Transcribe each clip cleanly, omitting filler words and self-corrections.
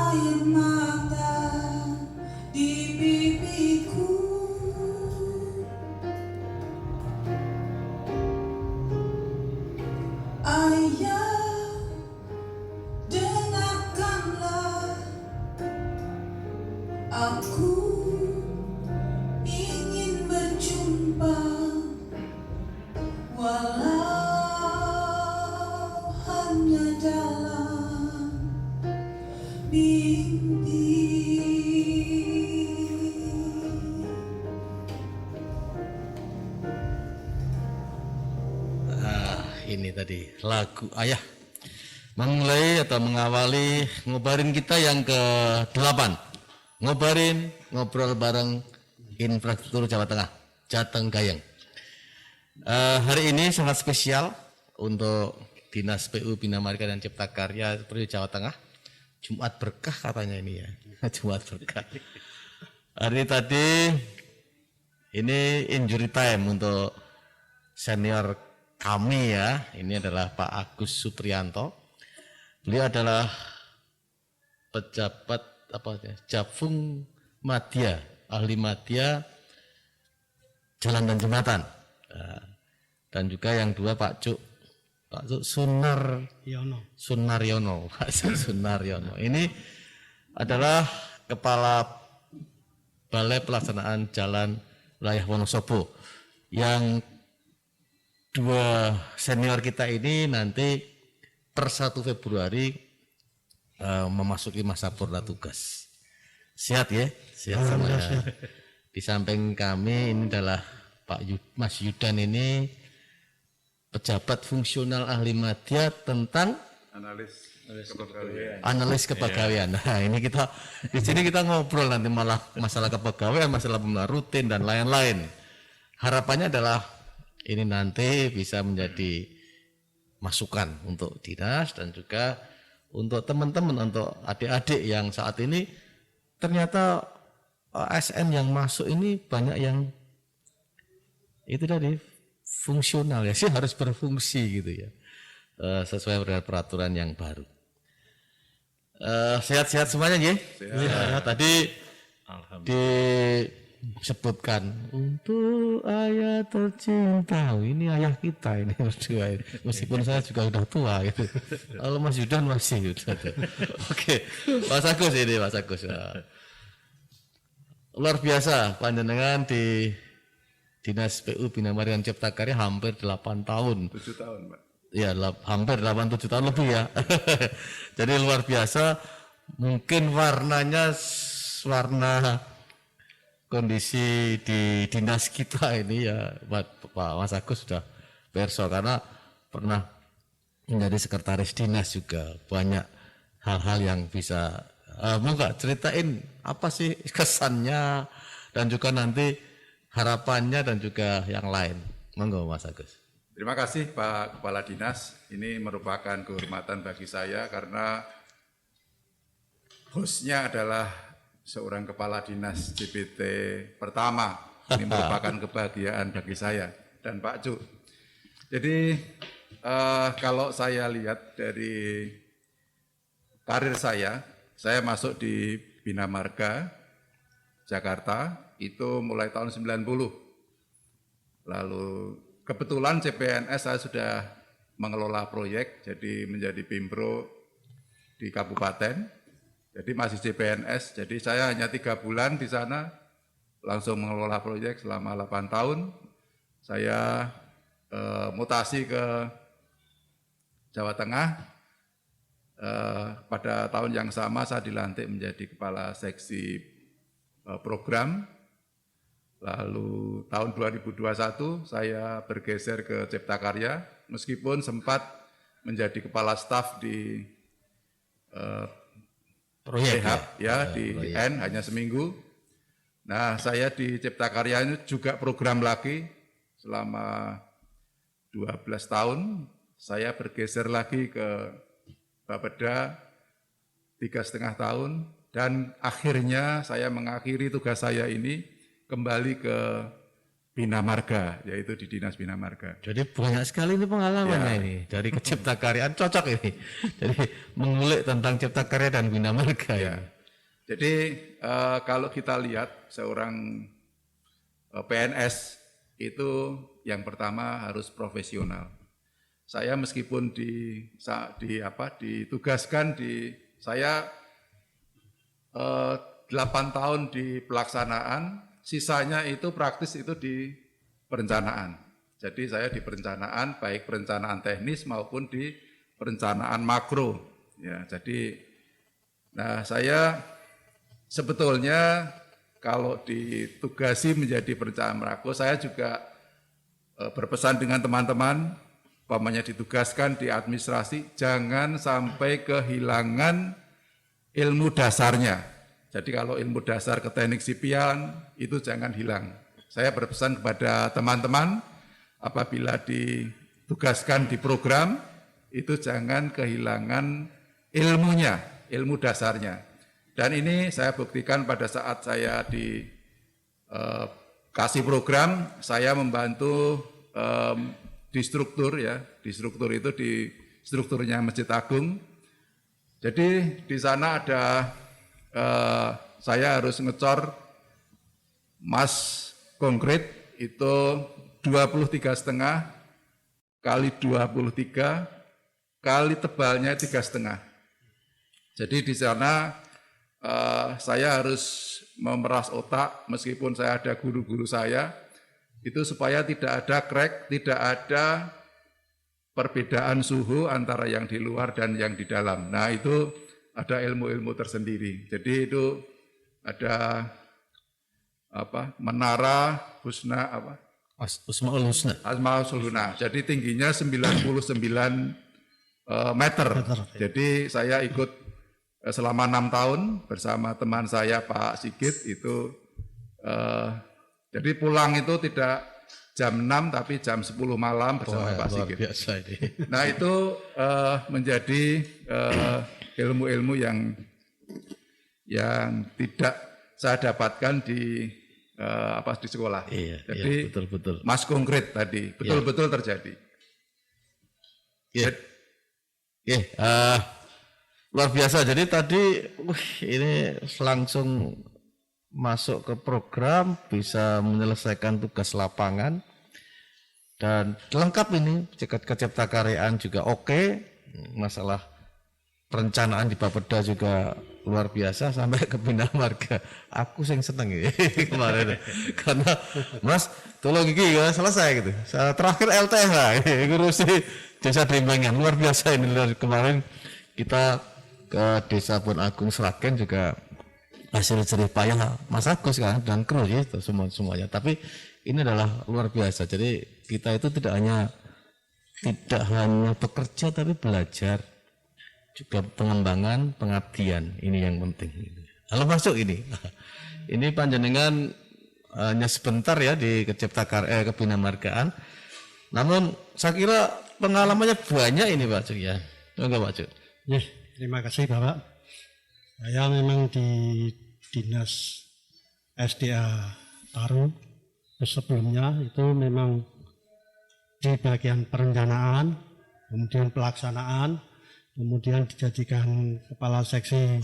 air mata di pipiku. Ayah, dengarkanlah aku ingin berjumpa, walau hanya dalam mimpi. Ini tadi lagu Ayah memulai atau mengawali ngobarin kita yang ke-8. Ngobarin, ngobrol bareng infrastruktur Jawa Tengah, Jateng Gayeng. Hari ini sangat spesial untuk Dinas PU Bina Marga dan Cipta Karya Provinsi Jawa Tengah. Jumat berkah katanya ini ya, Jumat berkah. Hari tadi ini injury time untuk senior kami ya, ini adalah Pak Agus Supriyanto. Beliau adalah pejabat Jafung Madya, ahli Madya Jalan dan Jembatan. Dan juga yang dua Pak Cuk Sunaryono. Pak Cuk Sunaryono. Ini adalah Kepala Balai Pelaksanaan Jalan Wilayah Wonosobo yang dua senior kita ini nanti per 1 Februari memasuki masa purna tugas. Sehat ya? Sehat semuanya. Di samping kami ini adalah Mas Yudan ini pejabat fungsional ahli madya tentang analis kepegawaian. Nah, ini kita di sini kita ngobrol nanti malah masalah kepegawaian, masalah pembangunan rutin dan lain-lain. Harapannya adalah ini nanti bisa menjadi masukan untuk dinas dan juga untuk teman-teman, untuk adik-adik yang saat ini ternyata ASN yang masuk ini banyak yang itu tadi fungsional ya, sih harus berfungsi gitu ya, sesuai dengan peraturan yang baru. Sehat-sehat semuanya ya. Tadi disebutkan untuk ayah tercinta, ini ayah kita ini berdua, meskipun saya juga udah tua gitu. Kalau Mas Yudan masih gitu. Oke, Mas Agus ini Mas Agus. Luar biasa panjenengan di Dinas PU Bina Marga dan Cipta Karya hampir 8 tahun. 7 tahun, Pak. Ya, hampir 8-7 tahun lebih ya. Jadi luar biasa, mungkin warnanya warna kondisi di dinas kita ini ya Pak Mas Agus sudah perso karena pernah menjadi sekretaris dinas juga, banyak hal-hal yang bisa monggo ceritain apa sih kesannya dan juga nanti harapannya dan juga yang lain. Monggo Mas Agus. Terima kasih Pak Kepala Dinas, ini merupakan kehormatan bagi saya karena hostnya adalah seorang kepala dinas JPT pertama. Ini merupakan kebahagiaan bagi saya dan Pak Cuk. Jadi kalau saya lihat dari karir saya masuk di Bina Marga Jakarta itu mulai tahun 90. Lalu kebetulan CPNS saya sudah mengelola proyek, jadi menjadi Pimpro di kabupaten. Jadi masih CPNS, jadi saya hanya 3 bulan di sana, langsung mengelola proyek selama 8 tahun. Saya mutasi ke Jawa Tengah. Pada tahun yang sama saya dilantik menjadi Kepala Seksi Program. Lalu tahun 2021 saya bergeser ke Cipta Karya, meskipun sempat menjadi Kepala Staf di Proyek di IN hanya seminggu. Nah, saya di Cipta Karya ini juga program lagi selama 12 tahun. Saya bergeser lagi ke Bapeda 3,5 tahun dan akhirnya saya mengakhiri tugas saya ini kembali ke Bina Marga, yaitu di Dinas Bina Marga. Jadi banyak sekali ini pengalamannya ini dari cipta karyaan cocok ini. Jadi mengulik tentang cipta karya dan bina marga ya. Jadi kalau kita lihat seorang PNS itu yang pertama harus profesional. Saya meskipun ditugaskan saya 8 tahun di pelaksanaan, sisanya itu praktis itu di perencanaan. Jadi saya di perencanaan, baik perencanaan teknis maupun di perencanaan makro. Ya, jadi, saya sebetulnya kalau ditugasi menjadi perencanaan makro, saya juga berpesan dengan teman-teman, umpamanya ditugaskan di administrasi, jangan sampai kehilangan ilmu dasarnya. Jadi kalau ilmu dasar ke teknik sipil itu jangan hilang. Saya berpesan kepada teman-teman, apabila ditugaskan di program, itu jangan kehilangan ilmunya, ilmu dasarnya. Dan ini saya buktikan pada saat saya dikasih program, saya membantu di struktur ya, di struktur itu di strukturnya Masjid Agung. Jadi di sana ada saya harus ngecor mas konkret itu 23,5 kali 23 kali tebalnya 3,5. Jadi di sana saya harus memeras otak meskipun saya ada guru-guru saya itu supaya tidak ada crack, tidak ada perbedaan suhu antara yang di luar dan yang di dalam. Nah itu ada ilmu-ilmu tersendiri. Jadi itu ada menara husna Asmaul Husna. Asmaul Husna. Jadi tingginya 99 meter. Jadi saya ikut selama 6 tahun bersama teman saya Pak Sigit itu. Jadi pulang itu tidak jam 6 tapi jam 10 malam bersama Pak Sigit. Luar biasa ini. Nah itu menjadi ilmu-ilmu yang tidak saya dapatkan di sekolah. Iya, jadi betul. mas konkret tadi betul-betul terjadi. Iya. Luar biasa. Jadi tadi ini langsung masuk ke program, bisa menyelesaikan tugas lapangan dan lengkap ini cipta karyaan juga oke. Masalah perencanaan di Bapeda juga luar biasa sampai ke bina marga. Aku sing seneng ini kemarin karena Mas tolong iki ya selesai gitu. Terakhir LTH ngurusi desa Dembangan luar biasa ini. Kemarin kita ke desa Bon Agung Sragen juga hasil jerih payah Mas Agus kan dan kru itu semuanya. Tapi ini adalah luar biasa. Jadi kita itu tidak hanya bekerja tapi belajar juga pengembangan pengabdian ini yang penting. Kalau masuk ini panjenengan hanya sebentar ya di Kebina Margaan. Namun saya kira pengalamannya banyak ini Pak Cuk ya. Enggak Pak Cuk? Ya, terima kasih Bapak. Saya memang di Dinas SDA Taru sebelumnya itu memang di bagian perencanaan, kemudian pelaksanaan, kemudian dijadikan kepala seksi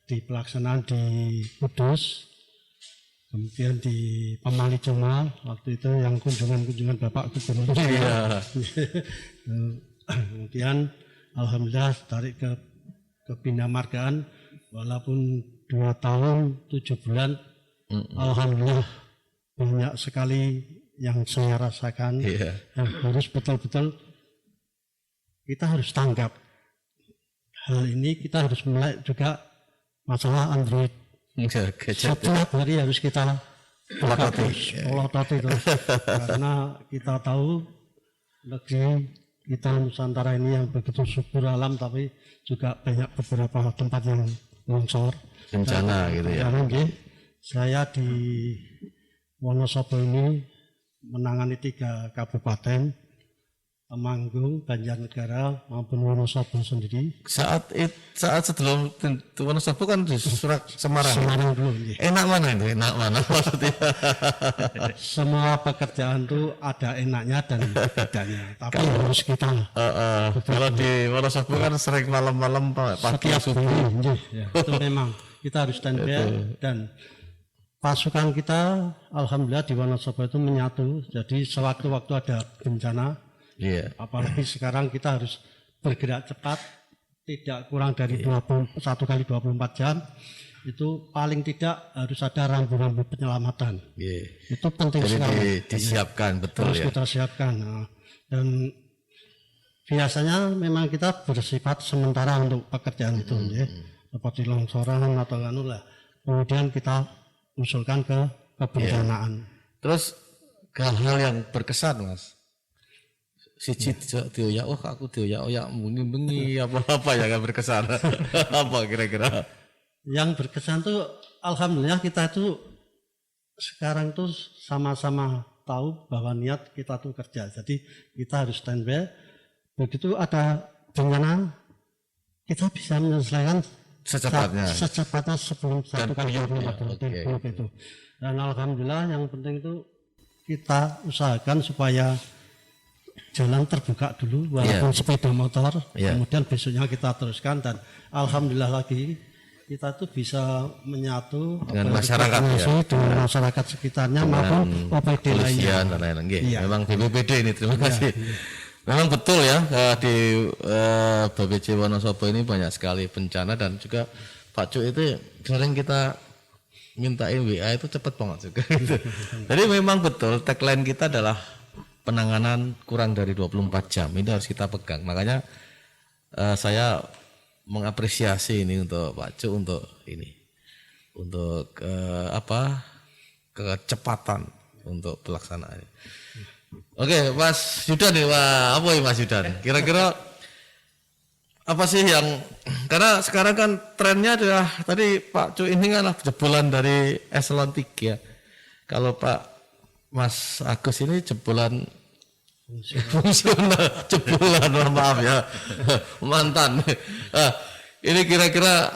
di pelaksanaan di Kudus, kemudian di Pemali Jumal, waktu itu yang kunjungan Bapak Gubernur. Iya. Kemudian alhamdulillah tarik ke Bina Margaan, walaupun 2 tahun 7 bulan, alhamdulillah banyak sekali yang saya rasakan, yang harus betul-betul kita harus tanggap. Hal ini kita harus mulai juga masalah Android. Setiap hari harus kita pelototi terus. Karena kita tahu negeri kita Nusantara ini yang begitu subur alam, tapi juga banyak beberapa tempat yang longsor. Bencana gitu ya. Saya di Wonosobo ini menangani 3 kabupaten Temanggung, Banjarnegara maupun Wonosobo sendiri. Saat sebelum Wonosobo kan di Semarang. Semarang dulu. Nggih. Enak mana itu? Enak mana maksudnya? Semua pekerjaan itu ada enaknya dan bedanya. Tapi harus kita Kalau di Wonosobo kan sering malam-malam pagi setiap subuh. hari, nggih, ya, itu memang kita harus standby dan pasukan kita alhamdulillah di Wonosobo itu menyatu. Jadi sewaktu-waktu ada bencana, Iya. apalagi sekarang kita harus bergerak cepat, tidak kurang dari 1 kali 24 jam. Itu paling tidak harus ada rambu-rambu penyelamatan. Iya. Itu penting Jadi sekali. disiapkan betul Terus ya. kita siapkan. Nah, dan biasanya memang kita bersifat sementara untuk pekerjaan itu, ya. Seperti longsoran atau anu lah. Kemudian kita usulkan ke kebencanaan. Terus hal-hal yang berkesan Mas. Siji dioyak, oh aku dioyak bengi apa yang berkesan. Apa kira-kira? Yang berkesan tuh alhamdulillah kita tuh sekarang tuh sama-sama tahu bahwa niat kita tuh kerja. Jadi kita harus standby. Begitu ada bencana kita bisa menyelesaikan secepatnya sebelum 1 kali 24 jam itu. Dan alhamdulillah yang penting itu kita usahakan supaya jalan terbuka dulu walaupun sepeda motor, kemudian besoknya kita teruskan dan alhamdulillah lagi kita tuh bisa menyatu dengan masyarakat dengan masyarakat sekitarnya maupun OPD lainnya. Dan lain-lain. Memang BPBD ini terima kasih. Memang betul ya di BPJ Wonosobo ini banyak sekali bencana dan juga Pak Cuk itu sering kita mintain WA itu cepat banget juga. Jadi memang betul tagline kita adalah penanganan kurang dari 24 jam. Ini harus kita pegang. Makanya saya mengapresiasi ini untuk Pak Cuk untuk ini. Untuk kecepatan untuk pelaksanaan. Oke, Mas Yudan nih, wah apa ya Mas Yudan? Kira-kira apa sih yang karena sekarang kan trennya adalah tadi Pak Cuk ini kan jebolan dari eselon 3. Kalau Pak Mas Agus ini jebolan fungsional, jebolan maaf ya mantan. Ini kira-kira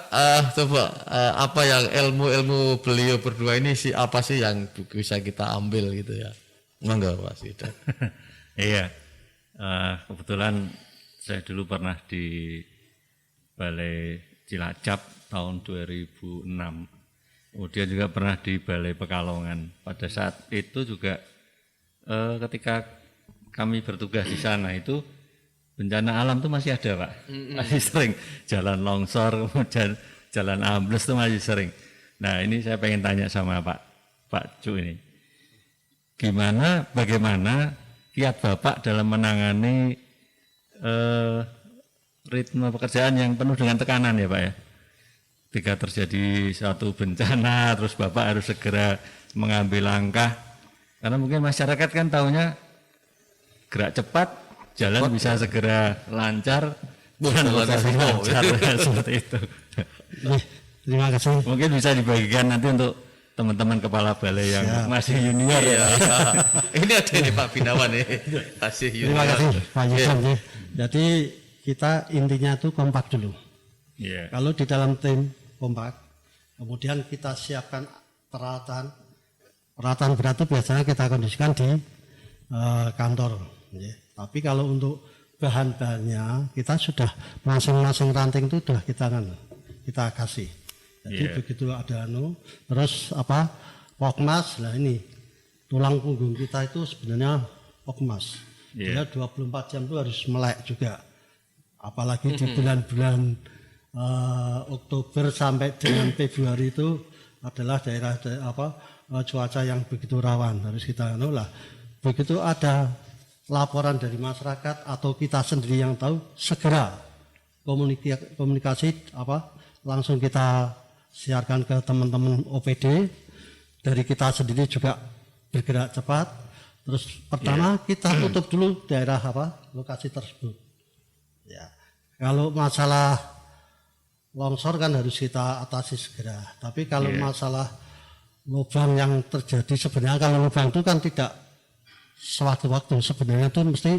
coba apa yang ilmu beliau berdua ini sih apa sih yang bisa kita ambil gitu ya? Monggo Pak Yudan. Iya, kebetulan saya dulu pernah di Balai Cilacap tahun 2006. Kemudian juga pernah di Balai Pekalongan. Pada saat itu juga ketika kami bertugas di sana itu bencana alam itu masih ada Pak. Masih sering jalan longsor, kemudian jalan ambles itu masih sering. Nah ini saya pengen tanya sama Pak Cuk ini. Bagaimana kiat Bapak dalam menangani ritme pekerjaan yang penuh dengan tekanan ya Pak ya? Ketika terjadi suatu bencana terus Bapak harus segera mengambil langkah. Karena mungkin masyarakat kan taunya gerak cepat, jalan bisa segera lancar, bukan lancar seperti itu. Terima kasih. Mungkin bisa dibagikan nanti untuk teman-teman kepala balai yang masih junior ya. Ini ada nih Pak Binawan nih, masih junior. Terima kasih Pak Yudan. Jadi kita intinya tuh kompak dulu. Kalau di dalam tim kompak, kemudian kita siapkan peralatan berat itu biasanya kita kondisikan di kantor. Tapi kalau untuk bahan-bahannya kita sudah masing-masing ranting itu sudah kita kasih. Jadi begitu ada terus pokmas, nah ini tulang punggung kita itu sebenarnya pokmas. Dia 24 jam itu harus melek juga. Apalagi di bulan-bulan Oktober sampai dengan Februari itu adalah daerah cuaca yang begitu rawan, harus kita lah. Begitu ada laporan dari masyarakat atau kita sendiri yang tahu, segera komunikasi langsung kita siarkan ke teman-teman OPD. Dari kita sendiri juga bergerak cepat. Terus pertama kita tutup dulu daerah lokasi tersebut. Ya. Kalau masalah longsor kan harus kita atasi segera. Tapi kalau masalah lubang yang terjadi sebenarnya kalau lubang itu kan tidak sewaktu-waktu, sebenarnya itu mesti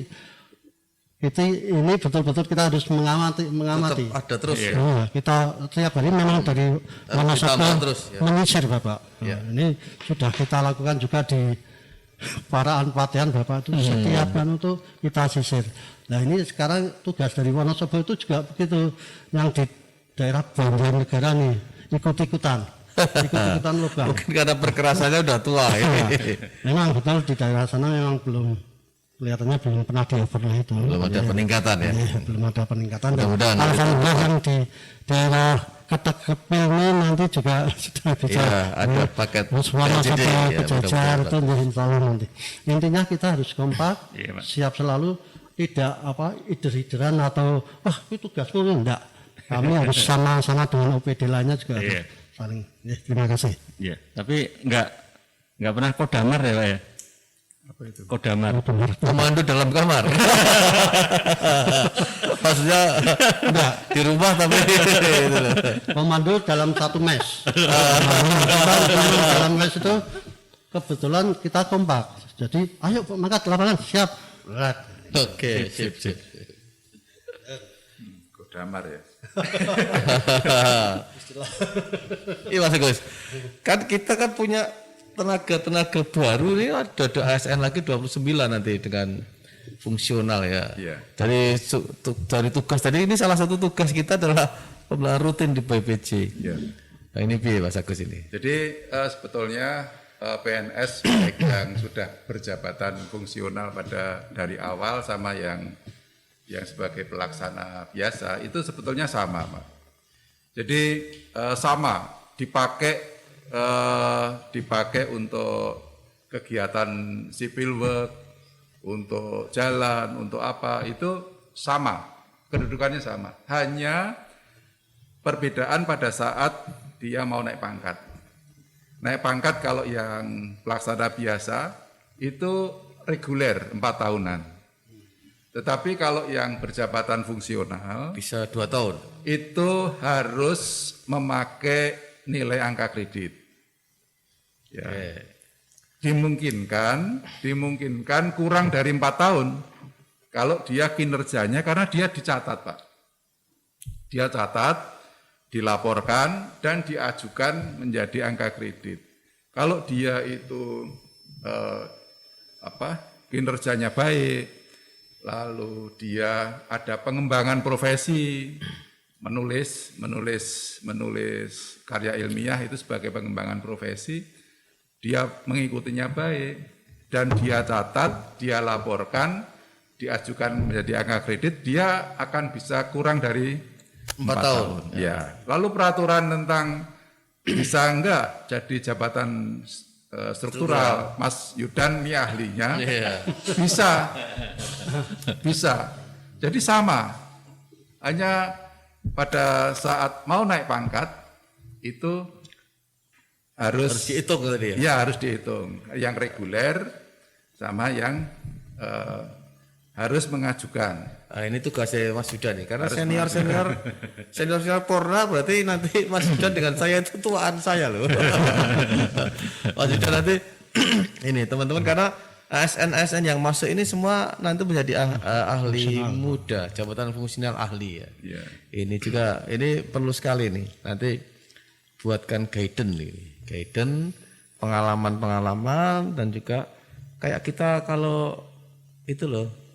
ini betul-betul kita harus mengamati. Tetap ada terus ya. Nah, kita tiap hari memang dari Wonosobo ditambah terus, ya. menyisir Bapak. Ya. Nah, ini sudah kita lakukan juga di Paraan Patean Bapak itu setiap kan itu kita sisir. Nah ini sekarang tugas dari Wonosobo itu juga begitu, yang di daerah Banjarnegara nih ikut-ikutan lubang. Mungkin karena perkerasannya udah tua ya. Memang betul di daerah sana memang kelihatannya belum pernah di-overlay itu. Belum ada peningkatan ya. Belum ada peningkatan. Mudah-mudahan. Alhamdulillah yang di daerah Ketek Kepil ini nanti juga sudah bisa. Ya, ada paket Wonosobo LCD, ya, Kejajar itu insya Allah nanti. Intinya kita harus kompak, Iya, Pak. siap selalu, tidak ider-ideran atau wah itu tugasmu enggak. Kami harus sama-sama dengan OPD lainnya juga harus Iya. saling. Ya, terima kasih. Iya, tapi nggak pernah kodamar ya Pak ya? Apa itu? Kodamar. Komando dalam kamar. Maksudnya enggak di rumah tapi itu loh. Komando dalam satu mes. Dalam mes itu kebetulan kita kompak. Jadi ayo mangkat lapangan siap. Oke, sip. Kodamar ya. Iya Mas Agus. Kan kita kan punya tenaga baru ini ada ASN lagi 29 nanti dengan fungsional ya. Iya. Dari tugas tadi ini salah satu tugas kita adalah pembelajaran rutin di BPJ. Iya. Nah ini piye Mas Agus ini? Jadi sebetulnya PNS baik yang sudah berjabatan fungsional dari awal sama yang sebagai pelaksana biasa itu sebetulnya sama, Pak. Jadi sama dipakai untuk kegiatan civil work, untuk jalan, untuk apa itu sama, kedudukannya sama. Hanya perbedaan pada saat dia mau naik pangkat. Naik pangkat kalau yang pelaksana biasa itu reguler 4 tahunan. Tetapi kalau yang berjabatan fungsional Bisa 2 tahun. itu harus memakai nilai angka kredit. Ya. Dimungkinkan kurang dari 4 tahun kalau dia kinerjanya karena dia dicatat, Pak. Dia catat, dilaporkan dan diajukan menjadi angka kredit. Kalau dia itu kinerjanya baik, lalu dia ada pengembangan profesi, menulis karya ilmiah itu sebagai pengembangan profesi, dia mengikutinya baik dan dia catat, dia laporkan, diajukan menjadi angka kredit, dia akan bisa kurang dari 4 tahun. Ya. Lalu peraturan tentang bisa enggak jadi jabatan struktural, Mas Yudan ini ahlinya. Iya. Bisa. Jadi sama. Hanya pada saat mau naik pangkat itu harus dihitung tadi ya. Ya, harus dihitung. Yang reguler sama yang harus mengajukan. Nah, ini tugasnya Mas Yudan nih, karena senior Porna berarti nanti Mas Yudan dengan saya itu tuaan saya loh. Mas Yudan nanti ini teman-teman karena ASN yang masuk ini semua nanti menjadi ahli muda, jabatan fungsional ahli ya. Ya. Ini juga ini perlu sekali nih nanti buatkan guidance pengalaman dan juga kayak kita kalau itu loh.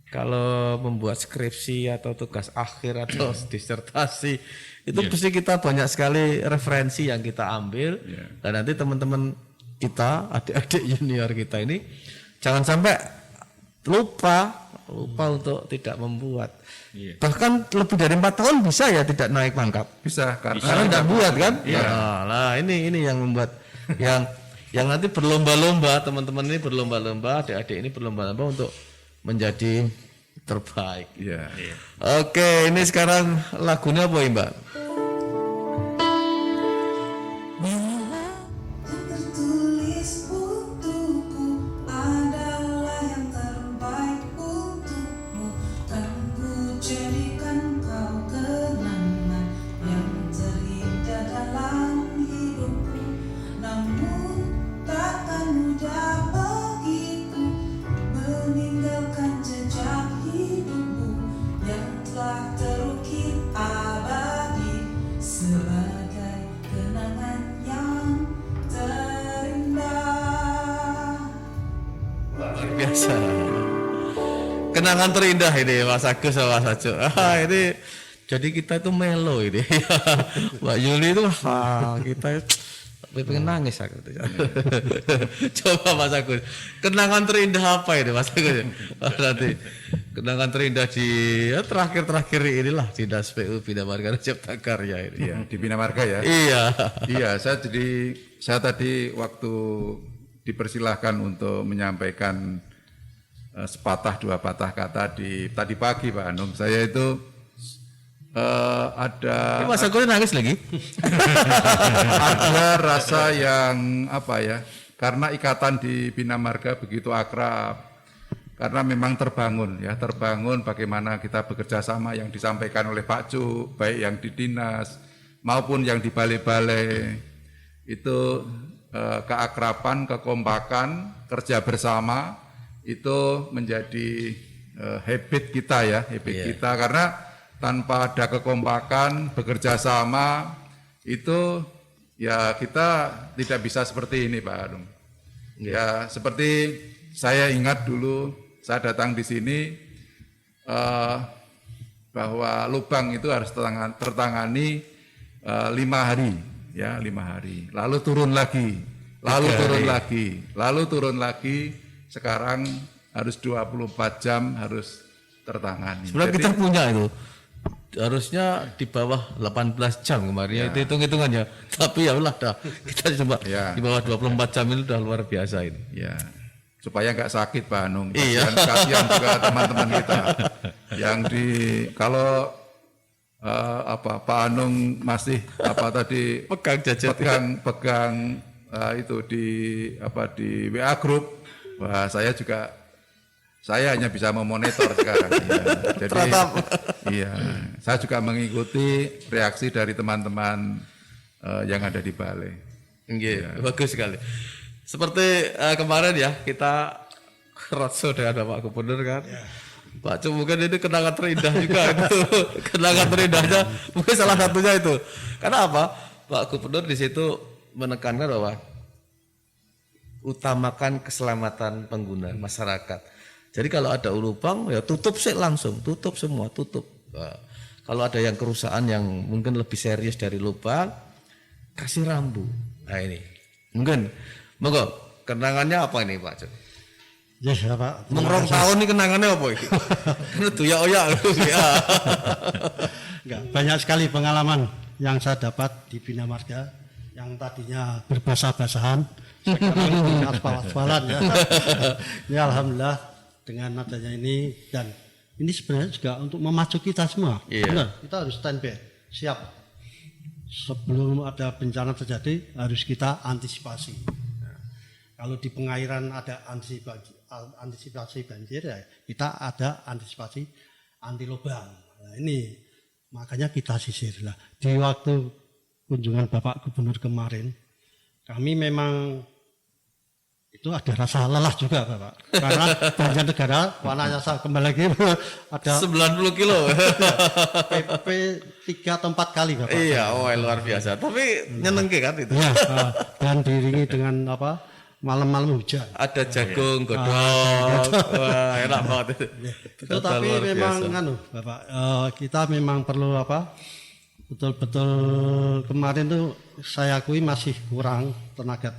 Kalau membuat skripsi atau tugas akhir atau disertasi itu pasti kita banyak sekali referensi yang kita ambil dan nanti teman-teman kita, adik-adik junior kita ini jangan sampai lupa untuk tidak membuat. Bahkan lebih dari 4 tahun bisa ya tidak naik pangkat. Bisa Karena tidak buat kan? Nah, ini yang membuat yang nanti berlomba-lomba, teman-teman ini berlomba-lomba, adik-adik ini berlomba-lomba untuk menjadi terbaik. Ya. Oke, ini sekarang lagunya apa ya, Mbak? Tertulis untukku adalah yang terbaik untukmu, kan ku jadikan kau kenangan yang terindah dalam hidupku. Namun takkan mudah bagiku meninggalkan jejak hidup biasa. Kenangan terindah ini Mas Agus sama Mas Ajo. Ini jadi kita itu melo ini. Mbak Yuli itu kita pengen nangis aku. Coba Mas Agus, kenangan terindah apa ini Mas Agus? Nanti kenangan terindah di terakhir-terakhir inilah Dinas PU Bina Marga Cipta Karya ini. Iya, di Bina Marga ya. Iya. Iya, saya tadi waktu dipersilahkan untuk menyampaikan sepatah dua patah kata tadi pagi Pak Anung, saya itu ada Mas Agus nangis lagi. ada rasa yang apa ya, karena ikatan di Bina Marga begitu akrab, karena memang terbangun bagaimana kita bekerja sama yang disampaikan oleh Pak Cuk, baik yang di dinas maupun yang di balai-balai itu keakraban, kekompakan, kerja bersama itu menjadi habit kita ya, kita karena tanpa ada kekompakan, bekerja sama itu ya kita tidak bisa seperti ini Pak Anung. Ya seperti saya ingat dulu saya datang di sini bahwa lubang itu harus tertangani 5 hari ya, 5 hari. Lalu turun lagi, lalu turun lagi. Sekarang harus 24 jam harus tertangani. Sebenarnya kita punya itu. Harusnya di bawah 18 jam kemarin ya. Itu hitung-hitungannya. Tapi ya Allah dah kita coba di bawah 24 jam itu udah luar biasa ini. Ya. Supaya nggak sakit Pak Anung. Kasihan juga teman-teman kita yang kalau Pak Anung masih pegang jajet pegang itu di WA group. Wah, saya hanya bisa memonitor sekarang. Ya. Jadi iya, saya juga mengikuti reaksi dari teman-teman yang ada di balai. Ya. Bagus sekali. Seperti kemarin ya kita roadshow dengan Pak Gubernur kan. Ya. Pak Cuk mungkin itu kenangan terindah juga itu. Kenangan terindahnya mungkin salah satunya itu. Karena apa? Pak Gubernur di situ menekankan bahwa utamakan keselamatan pengguna masyarakat. Jadi kalau ada lubang ya tutup sih langsung, tutup semua, tutup. Nah, kalau ada yang kerusakan yang mungkin lebih serius dari lubang, kasih rambu. Nah ini, mungkin, monggo kenangannya apa ini Pak Cuk? Yes, Pak. Mengrong tahun ini kenangannya apa ini? Karena tuh ya. Enggak, banyak sekali pengalaman yang saya dapat di Bina Marga yang tadinya berbahasa-basahan, sekarang aspal-aspalan ya. Ya alhamdulillah dengan adanya ini, dan ini sebenarnya juga untuk memacu kita semua. Benar, kita harus standby, siap. Sebelum ada bencana terjadi harus kita antisipasi. Nah, kalau di pengairan ada antisipasi banjir ya, kita ada antisipasi anti lubang. Nah, ini makanya kita sisir lah. Di waktu kunjungan Bapak Gubernur kemarin, kami memang itu ada rasa lelah juga Bapak, karena Banjarnegara warnanya kembali lagi ada 90 kilo PP 3 atau 4 kali Bapak. Iya, luar biasa, tapi nyenengke kan itu ya, dan diiringi dengan malam-malam hujan, ada jagung, godong, wah enak banget itu. Tapi memang Bapak, kita memang perlu betul-betul kemarin tuh saya akui masih kurang tenaga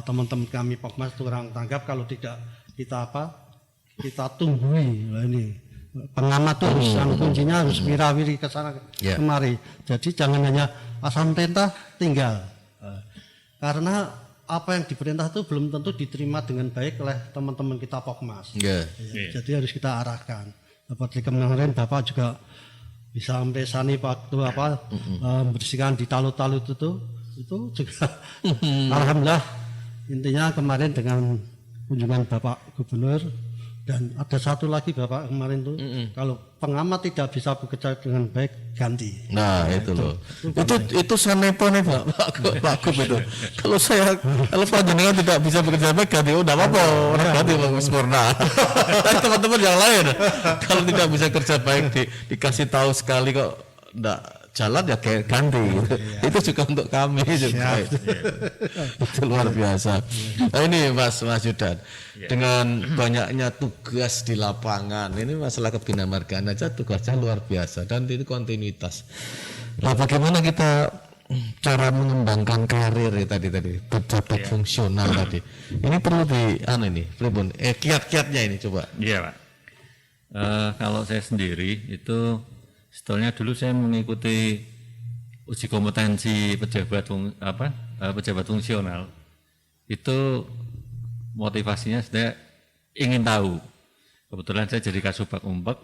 teman-teman kami Pokmas kurang tanggap kalau tidak kita tunggui. Nah, ini pengamat tuh harus kuncinya harus wirawiri ke sana kemari. Jadi jangan hanya asal perintah tinggal. Karena apa yang diperintah itu belum tentu diterima dengan baik oleh teman-teman kita Pokmas. Jadi harus kita arahkan. Seperti kemarin Bapak juga bisa sampai sani waktu membersihkan di talut-talut itu juga alhamdulillah. Intinya kemarin dengan kunjungan Bapak Gubernur, dan ada satu lagi Bapak kemarin tuh kalau pengamat tidak bisa bekerja dengan baik ganti. Nah itu loh, itu sanepone Pak Gub itu. Kalau panjenengan tidak bisa bekerja baik ganti, udah apa-apa orang ganti Pak sempurna. Tapi teman-teman yang lain kalau tidak bisa kerja baik dikasih tahu sekali kok enggak jalan ya kayak ganti gitu. Itu juga untuk kami juga. Itu luar biasa. Nah, ini Mas Yudan, dengan banyaknya tugas di lapangan, ini masalah kebinamargaan aja tugasnya luar biasa dan itu kontinuitas. Nah, bagaimana kita cara mengembangkan karir ya tadi pejabat fungsional tadi. Ini perlu ini, Pribun. Kiat-kiatnya ini coba. Iya, Pak. Kalau saya sendiri itu sebetulnya dulu saya mengikuti uji kompetensi pejabat pejabat fungsional. Itu motivasinya saya ingin tahu. Kebetulan saya jadi Kasubag Umpek,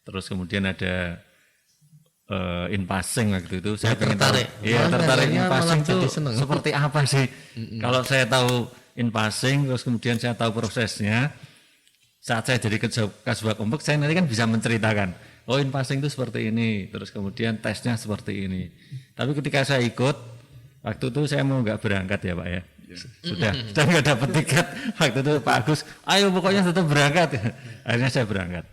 terus kemudian ada in passing waktu itu saya pengen tahu. Iya, tertarik in passing itu seperti apa sih? Kalau saya tahu in passing, terus kemudian saya tahu prosesnya. Saat saya jadi Kasubag Umpek, saya nanti kan bisa menceritakan, oh in passing itu seperti ini, terus kemudian tesnya seperti ini. Tapi ketika saya ikut, waktu itu saya mau nggak berangkat ya Pak ya, sudah nggak dapat tiket. Waktu itu Pak Agus, ayo pokoknya tetap berangkat. Akhirnya saya berangkat.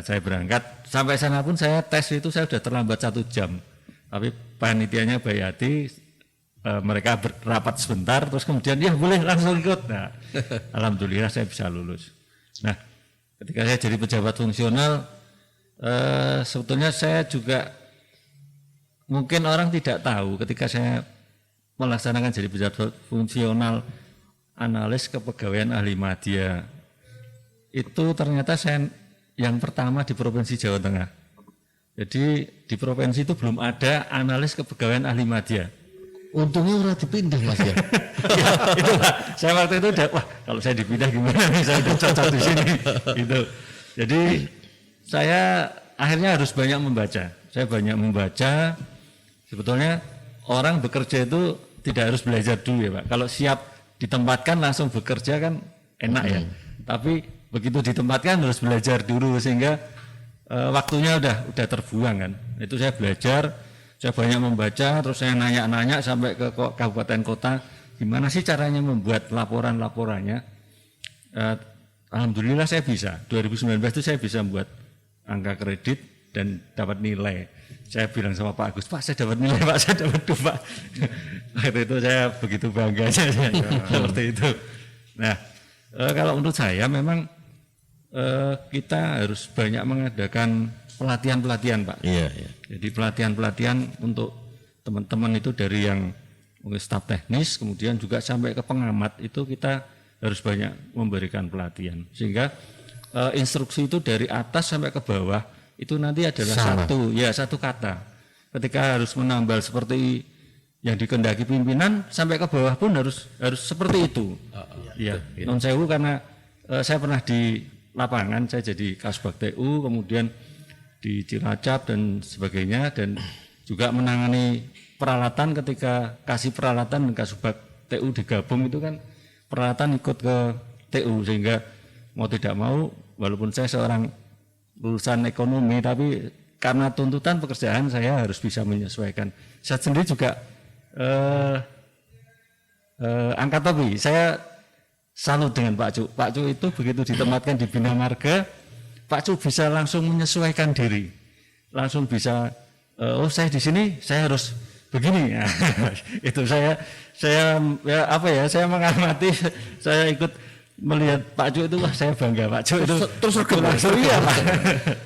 Saya berangkat, sampai sana pun saya tes itu saya sudah terlambat 1 jam. Tapi panitianya Bayati, mereka rapat sebentar, terus kemudian ya boleh langsung ikut. Nah, alhamdulillah saya bisa lulus. Nah, ketika saya jadi pejabat fungsional, sebetulnya saya juga mungkin orang tidak tahu ketika saya melaksanakan jadi pejabat fungsional analis kepegawaian ahli media itu ternyata saya yang pertama di Provinsi Jawa Tengah. Jadi di provinsi itu belum ada analis kepegawaian ahli media. Untungnya udah dipindah Mas ya. Ya, itu Pak. Saya waktu itu udah, wah kalau saya dipindah gimana nih, saya udah cocok di sini. Gitu. Jadi saya akhirnya harus banyak membaca. Saya banyak membaca. Sebetulnya orang bekerja itu tidak harus belajar dulu ya Pak. Kalau siap ditempatkan langsung bekerja kan enak ya. Tapi begitu ditempatkan harus belajar dulu sehingga waktunya udah terbuang kan. Itu saya belajar. Saya banyak membaca, terus saya nanya-nanya sampai ke kabupaten kota, gimana sih caranya membuat laporan-laporannya. Alhamdulillah saya bisa. 2019 itu saya bisa membuat angka kredit dan dapat nilai. Saya bilang sama Pak Agus, Pak saya dapat nilai, Pak saya dapat 2. Waktu itu saya begitu bangganya seperti itu. Nah, kalau menurut saya memang kita harus banyak mengadakan pelatihan-pelatihan Pak. Iya. Jadi pelatihan-pelatihan untuk teman-teman itu dari yang staf teknis, kemudian juga sampai ke pengamat itu kita harus banyak memberikan pelatihan. Sehingga instruksi itu dari atas sampai ke bawah itu nanti adalah satu kata. Ketika harus menambal seperti yang dikehendaki pimpinan sampai ke bawah pun harus seperti itu. Iya. Non sewu karena saya pernah di lapangan, saya jadi Kasubag TU, kemudian di Cilacap dan sebagainya, dan juga menangani peralatan ketika kasih peralatan dan Kasubag TU digabung itu kan peralatan ikut ke TU, sehingga mau tidak mau walaupun saya seorang lulusan ekonomi tapi karena tuntutan pekerjaan saya harus bisa menyesuaikan. Saya sendiri juga angkat topi, saya salut dengan Pak Cuk. Pak Cuk itu begitu ditempatkan di Bina Marga, Pak Cuk bisa langsung menyesuaikan diri, langsung bisa, oh saya di sini saya harus begini. Nah, itu saya mengamati, saya ikut melihat Pak Cuk itu, wah saya bangga Pak Cuk itu. Terus langsung iya Pak.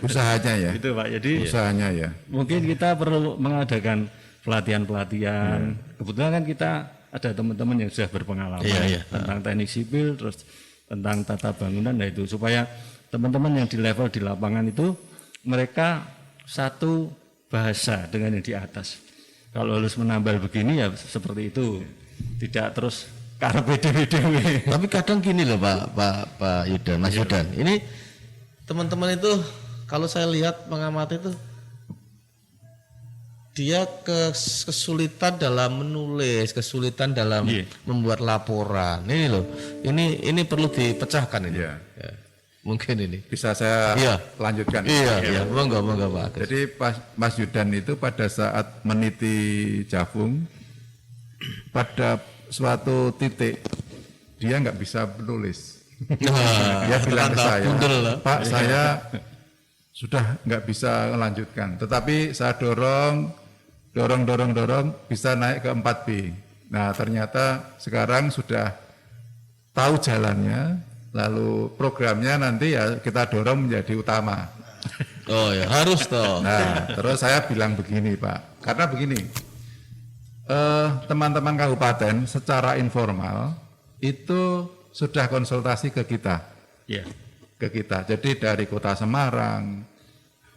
Usahanya ya. Itu Pak. Jadi usahanya ya. Mungkin kita perlu mengadakan pelatihan-pelatihan. Kebetulan kan kita ada teman-teman yang sudah berpengalaman tentang teknik sipil, terus tentang tata bangunan, nah itu supaya teman-teman yang di level di lapangan itu mereka satu bahasa dengan yang di atas. Kalau harus menambal begini ya seperti itu, tidak terus karena beda-beda. Tapi kadang gini loh Pak Yudan, Mas Yudan. Ini teman-teman itu kalau saya lihat mengamati itu dia kesulitan dalam menulis, kesulitan dalam membuat laporan. Ini loh, ini perlu dipecahkan ini. Ya. Mungkin ini bisa saya lanjutkan. Iya, monggo Pak. Jadi Mas Yudan itu pada saat meniti Jafung, pada suatu titik dia nggak bisa menulis. Dia bilang ke saya, Pak saya sudah nggak bisa melanjutkan. Tetapi saya dorong dorong bisa naik ke 4B. Nah ternyata sekarang sudah tahu jalannya, lalu programnya nanti ya kita dorong menjadi utama. Oh ya harus toh. Nah terus saya bilang begini Pak, karena begini, teman-teman kabupaten secara informal itu sudah konsultasi ke kita. Ya. Ke kita. Jadi dari Kota Semarang,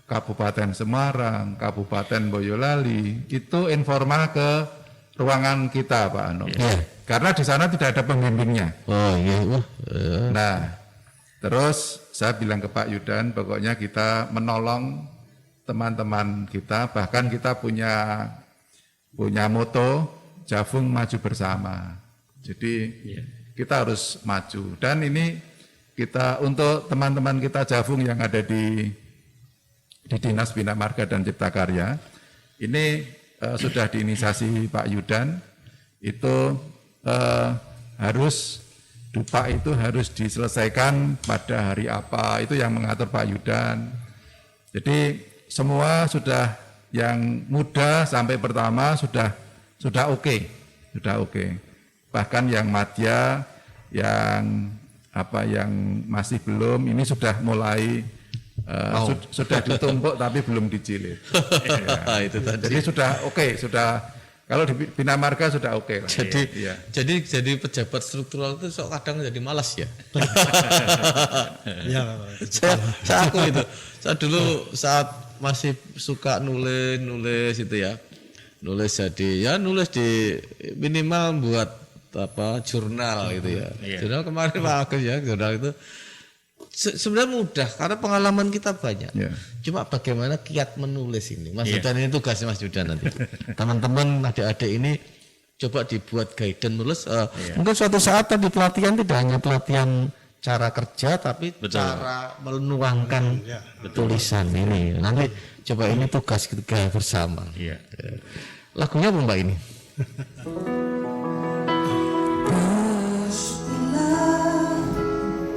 Kabupaten Semarang, Kabupaten Boyolali, itu informal ke ruangan kita Pak Ano. Ya. Karena di sana tidak ada pembimbingnya. Oh iya. Nah, terus saya bilang ke Pak Yudan, pokoknya kita menolong teman-teman kita, bahkan kita punya moto Javung maju bersama. Jadi kita harus maju. Dan ini kita untuk teman-teman kita Javung yang ada di Dinas Bina Marga dan Cipta Karya, ini sudah diinisiasi Pak Yudan, itu harus dupa itu harus diselesaikan pada hari apa, itu yang mengatur Pak Yudan. Jadi semua sudah yang muda sampai pertama sudah oke. Bahkan yang madya, yang masih belum, ini sudah mulai sudah ditumpuk tapi belum dijilid. Ya. Itu tadi. Jadi sudah oke, kalau di Bina Marga sudah oke lah. Jadi pejabat struktural itu sok kadang jadi malas ya. Ya, saya aku itu. Saya dulu saat masih suka nulis itu ya. Nulis di minimal buat jurnal gitu ya. Jurnal kemarin Pak Agus ya, jurnal itu sebenarnya mudah karena pengalaman kita banyak. Yeah. Cuma bagaimana kiat menulis ini. Mas Yudan ini tugasnya Mas Yudan nanti. Teman-teman adik-adik ini coba dibuat guidance nulis. Mungkin suatu saat tadi pelatihan tidak hanya pelatihan cara kerja tapi cara menuangkan tulisan ini. Nanti coba ini tugas kita bersama. Iya. Lagunya apa Mbak ini?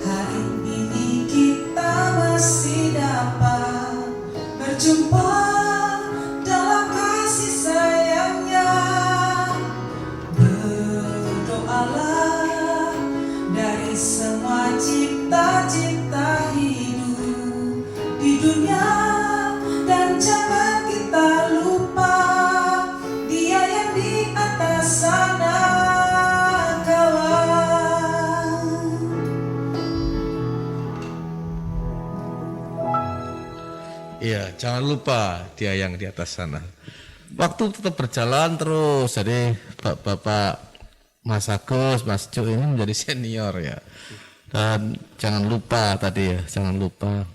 Hari ini kita masih dapat berjumpa dalam kasih sayangnya. Berdoalah dari semua cipta-cipta hidup di dunia, dan jangan kita lupa Dia yang di atas sana. Iya, jangan lupa Dia yang di atas sana. Waktu tetap berjalan terus. Jadi Bapak Mas Agus, Mas Cuk ini menjadi senior ya. Dan jangan lupa tadi ya, jangan lupa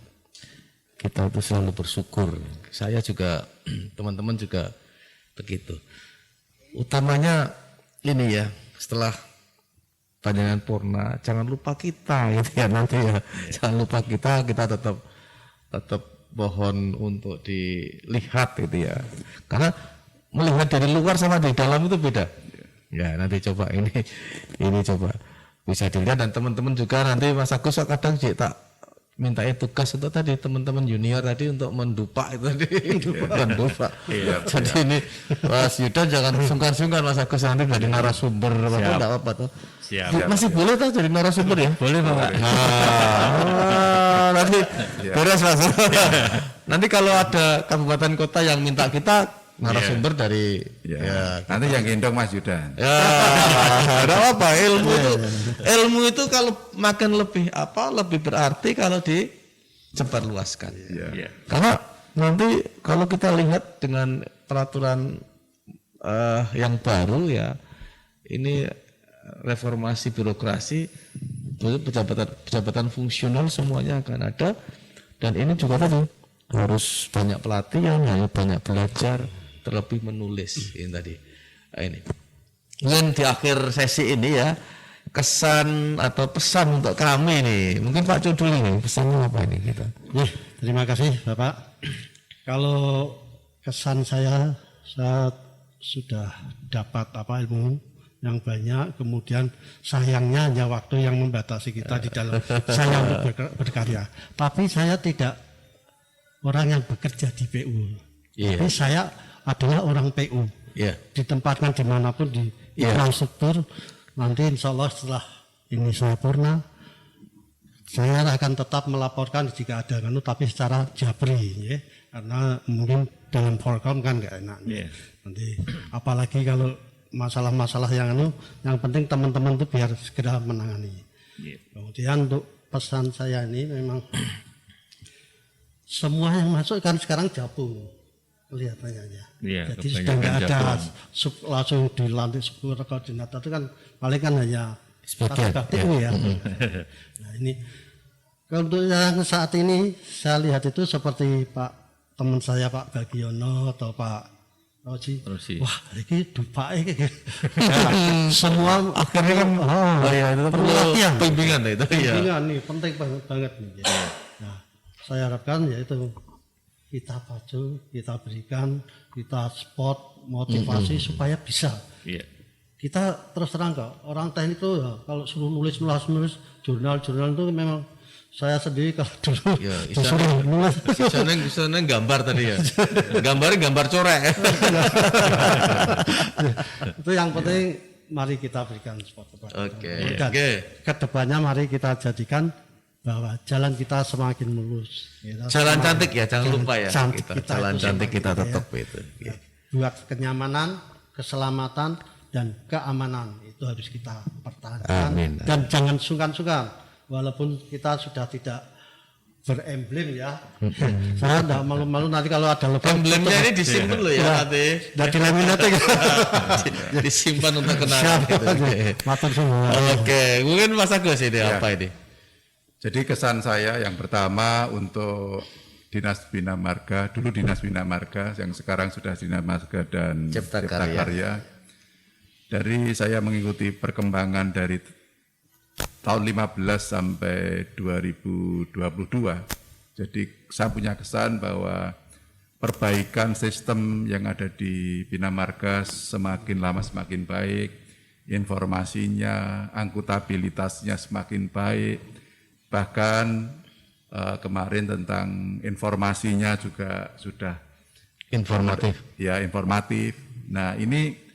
kita itu selalu bersyukur. Saya juga, teman-teman juga begitu. Utamanya ini ya, setelah panjangan purna, jangan lupa kita gitu ya nanti ya. Jangan lupa kita tetap mohon untuk dilihat gitu ya. Karena melihat dari luar sama di dalam itu beda. Ya nanti coba ini coba bisa dilihat, dan teman-teman juga nanti Mas Agus kadang tak mintain tugas untuk tadi teman-teman junior tadi untuk mendupa itu tadi. Mendupa. Jadi ini Mas Yuda jangan sungkan-sungkan Mas Agus nanti jadi narasumber apa-apa enggak apa-apa tuh. Siap. Masih boleh tuh jadi narasumber ya? Boleh Pak. Nanti beres Mas. Nanti kalau ada kabupaten kota yang minta kita narasumber dari nanti yang gendong Mas Yudan. Ya, ada apa ilmu itu kalau makin lebih berarti kalau disebarluaskan. Ya. Karena nanti kalau kita lihat dengan peraturan yang baru ya, ini reformasi birokrasi, pejabat fungsional semuanya akan ada, dan ini juga tadi harus banyak pelatihan, banyak belajar, terlebih menulis ini tadi. Ini. Dan di akhir sesi ini ya, kesan atau pesan untuk kami nih. Mungkin Pak Cuk dulu nih, pesannya apa ini kita? Terima kasih Bapak. Kalau kesan saya sudah dapat ilmu yang banyak, kemudian sayangnya hanya waktu yang membatasi kita di dalam saya untuk berkarya. Tapi saya tidak orang yang bekerja di PU. Tapi saya adalah orang PU. Ya. Ditempatkan dimanapun di Iya. infrastruktur. Nanti insya Allah setelah ini sempurna, saya akan tetap melaporkan jika ada tapi secara jabri, ya. Karena mungkin dalam forum kan nggak enak. Iya. Nanti apalagi kalau masalah-masalah yang penting teman-teman itu biar segera menangani. Iya. Kemudian untuk pesan saya ini memang semua yang masuk kan sekarang gabung kelihatannya ya. Iya, Jadi sudah kebanyakan nggak ada gabung. langsung dilantik sepuluh koordinator itu kan paling kan hanya Sebagian, satu KPU ya. Nah ini kalau untuk yang saat ini saya lihat itu seperti teman saya Pak Bagiono atau Pak Roji. Wah ini dupa ini. Semua Akhirnya kan itu perlu latihan. bimbingan itu. Iya. Bimbingan nih penting banget nih. Nah, saya harapkan yaitu kita pacu, kita berikan, kita support, motivasi supaya bisa. Iya. Kita terus terang kok, orang teknik itu ya, kalau suruh nulis jurnal-jurnal itu memang saya sendiri kalau dulu Ya, disuruh nulis. Sana gambar tadi ya. Gambar coret. Itu yang penting mari kita berikan support kepada Oke. Dan Oke. kedepannya mari kita jadikan bahwa jalan kita semakin mulus. Jalan cantik ya, jangan lupa ya. cantik Kita. Jalan itu cantik semakin kita ya. tetap itu. Ya, buat kenyamanan, keselamatan, dan keamanan itu harus kita pertahankan. Amin. Dan jangan sungkan-sungkan, walaupun kita sudah tidak beremblem ya. Saya tidak malu-malu nanti kalau ada logo. Emblemnya ini disimpan loh ya nanti. Dan dilaminate. Disimpan untuk kenangan. Gitu. Matur semua. Oke, mungkin Mas Agus ini Ya. apa ini? Jadi kesan saya yang pertama untuk Dinas Bina Marga, dulu Dinas Bina Marga yang sekarang sudah Dinas Marga dan Cipta Cipta Karya. Karya. Dari saya mengikuti perkembangan dari tahun 15 sampai 2022. Jadi saya punya kesan bahwa perbaikan sistem yang ada di Bina Marga semakin lama semakin baik, informasinya, angkutabilitasnya semakin baik, bahkan kemarin tentang informasinya juga sudah Informatif. ya informatif. Nah ini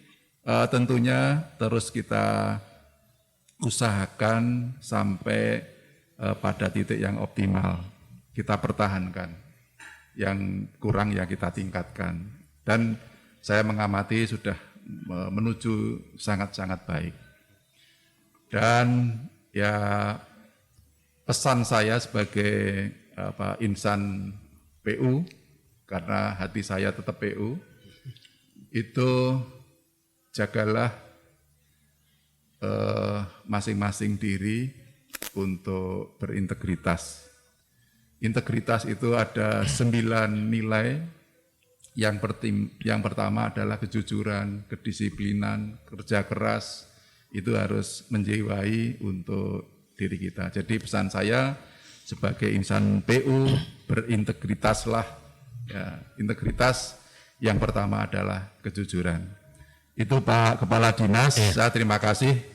tentunya terus kita usahakan sampai pada titik yang optimal, kita pertahankan, yang kurang ya kita tingkatkan. Dan saya mengamati sudah menuju sangat-sangat baik. Dan ya pesan saya sebagai insan PU, karena hati saya tetap PU, itu jagalah masing-masing diri untuk berintegritas. Integritas itu ada 9 nilai. Yang pertama adalah kejujuran, kedisiplinan, kerja keras, itu harus menjiwai untuk diri kita. Jadi pesan saya sebagai insan PU, berintegritaslah. Ya, integritas yang pertama adalah kejujuran. Itu Pak Kepala Dinas, saya terima kasih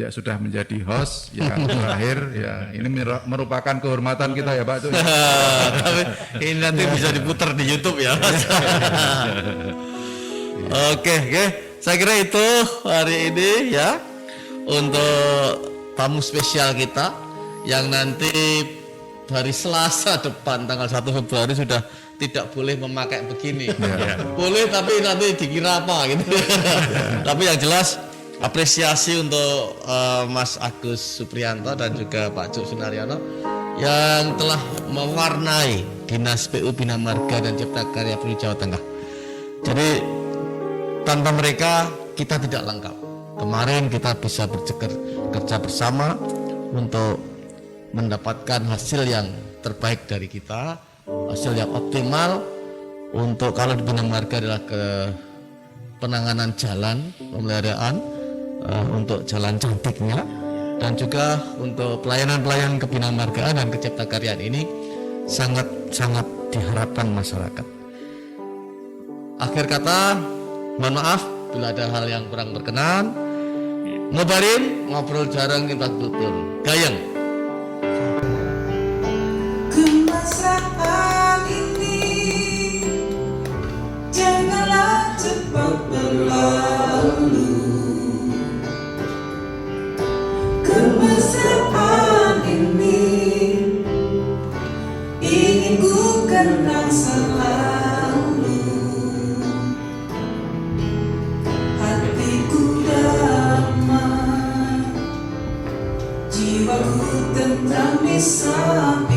sudah menjadi host yang terakhir. Ya, ini merupakan kehormatan kita ya Pak. Tapi ini nanti bisa diputar di YouTube ya Mas. Oke. Saya kira itu hari ini ya untuk tamu spesial kita yang nanti hari Selasa depan tanggal 1 Februari sudah tidak boleh memakai begini. Boleh tapi nanti dikira apa gitu. Tapi yang jelas apresiasi untuk Mas Agus Supriyanto dan juga Pak Cuk Sunaryono yang telah mewarnai Dinas PU Bina Marga dan Cipta Karya Provinsi Jawa Tengah. Jadi tanpa mereka kita tidak lengkap. Kemarin kita bisa kerja bersama untuk mendapatkan hasil yang terbaik dari kita, hasil yang optimal untuk kalau di Bina Marga adalah ke penanganan jalan, pemeliharaan untuk jalan cantiknya, dan juga untuk pelayanan-pelayanan kebinamargaan dan keciptakaryaan ini sangat-sangat diharapkan masyarakat. Akhir kata, mohon maaf bila ada hal yang kurang berkenan. Ngobarin, ngobrol jarang infrastruktur. Gayeng. Kemesraan ini janganlah berlalu. Kemesraan ini ingin ku kenang selalu. Hatiku damai, jiwaku tentram di samping